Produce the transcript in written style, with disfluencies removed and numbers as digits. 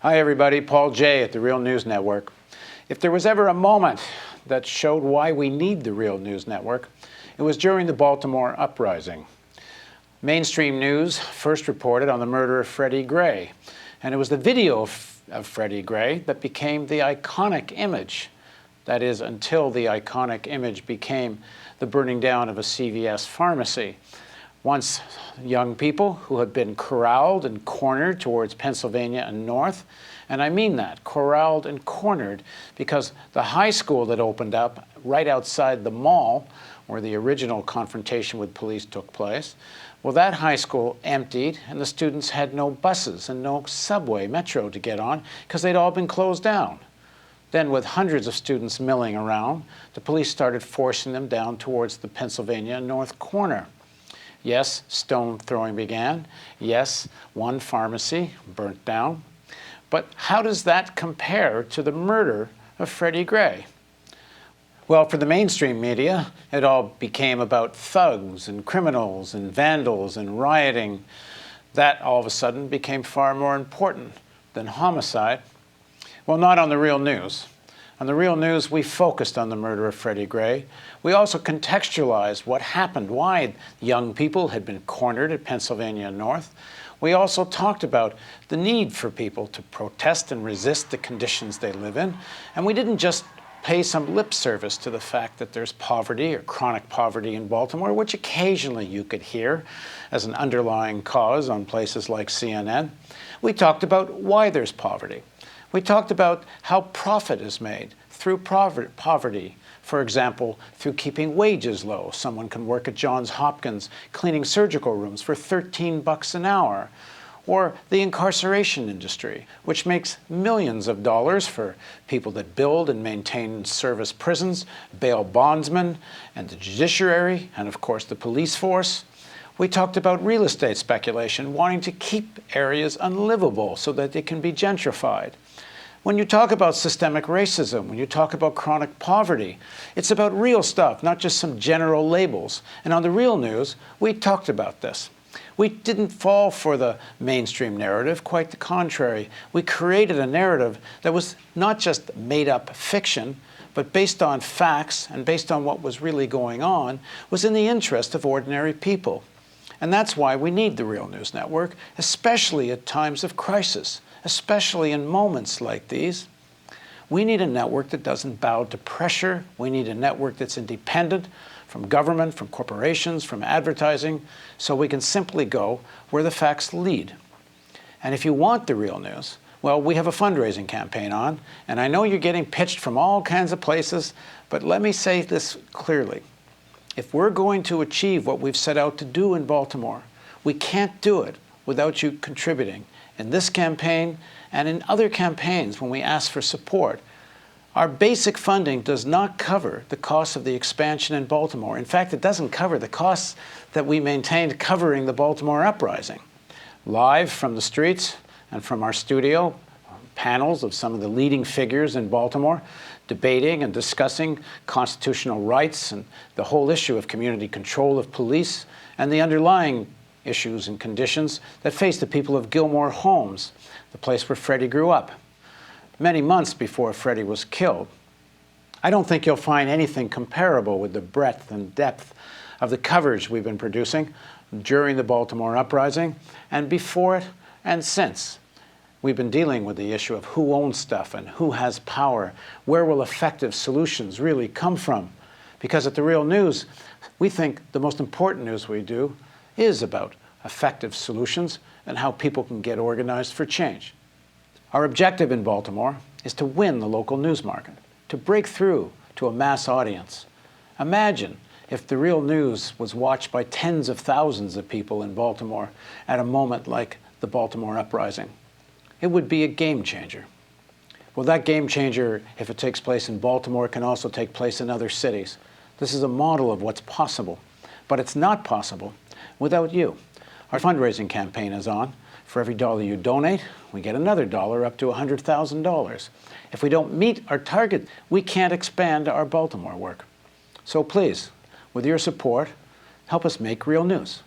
Hi everybody, Paul J. at the Real News Network. If there was ever a moment that showed why we need the Real News Network, it was during the Baltimore uprising. Mainstream news first reported on the murder of Freddie Gray, and it was the video of Freddie Gray that became the iconic image. That is, until the iconic image became the burning down of a CVS pharmacy. Once young people who had been corralled and cornered towards Pennsylvania and north, and I mean that, corralled and cornered, because the high school that opened up right outside the mall where the original confrontation with police took place, well, that high school emptied and the students had no buses and no subway, metro to get on because they'd all been closed down. Then, with hundreds of students milling around, the police started forcing them down towards the Pennsylvania north corner. Yes, stone throwing began. Yes, one pharmacy burnt down. But how does that compare to the murder of Freddie Gray? Well, for the mainstream media, it all became about thugs and criminals and vandals and rioting. That all of a sudden became far more important than homicide. Well, not on the Real News. On the Real News, we focused on the murder of Freddie Gray. We also contextualized what happened, why young people had been cornered at Pennsylvania North. We also talked about the need for people to protest and resist the conditions they live in. And we didn't just pay some lip service to the fact that there's poverty or chronic poverty in Baltimore, which occasionally you could hear as an underlying cause on places like CNN. We talked about why there's poverty. We talked about how profit is made through poverty. For example, through keeping wages low. Someone can work at Johns Hopkins cleaning surgical rooms for $13 an hour. Or the incarceration industry, which makes millions of dollars for people that build and maintain and service prisons, bail bondsmen, and the judiciary, and of course the police force. We talked about real estate speculation, wanting to keep areas unlivable so that they can be gentrified. When you talk about systemic racism, when you talk about chronic poverty, it's about real stuff, not just some general labels. And on the Real News, we talked about this. We didn't fall for the mainstream narrative, quite the contrary. We created a narrative that was not just made-up fiction, but based on facts and based on what was really going on, was in the interest of ordinary people. And that's why we need the Real News Network, especially at times of crisis, especially in moments like these. We need a network that doesn't bow to pressure. We need a network that's independent from government, from corporations, from advertising, so we can simply go where the facts lead. And if you want the real news, well, we have a fundraising campaign on, and I know you're getting pitched from all kinds of places, but let me say this clearly. If we're going to achieve what we've set out to do in Baltimore, we can't do it without you contributing in this campaign and in other campaigns when we ask for support. Our basic funding does not cover the costs of the expansion in Baltimore. In fact, it doesn't cover the costs that we maintained covering the Baltimore uprising. Live from the streets and from our studio, panels of some of the leading figures in Baltimore, debating and discussing constitutional rights and the whole issue of community control of police and the underlying issues and conditions that face the people of Gilmore Homes, the place where Freddie grew up, many months before Freddie was killed. I don't think you'll find anything comparable with the breadth and depth of the coverage we've been producing during the Baltimore uprising and before it and since. We've been dealing with the issue of who owns stuff and who has power. Where will effective solutions really come from? Because at the Real News, we think the most important news we do is about effective solutions and how people can get organized for change. Our objective in Baltimore is to win the local news market, to break through to a mass audience. Imagine if the Real News was watched by tens of thousands of people in Baltimore at a moment like the Baltimore uprising. It would be a game changer. Well, that game changer, if it takes place in Baltimore, can also take place in other cities. This is a model of what's possible, but it's not possible without you. Our fundraising campaign is on. For every dollar you donate, we get another dollar up to $100,000. If we don't meet our target, we can't expand our Baltimore work. So please, with your support, help us make real news.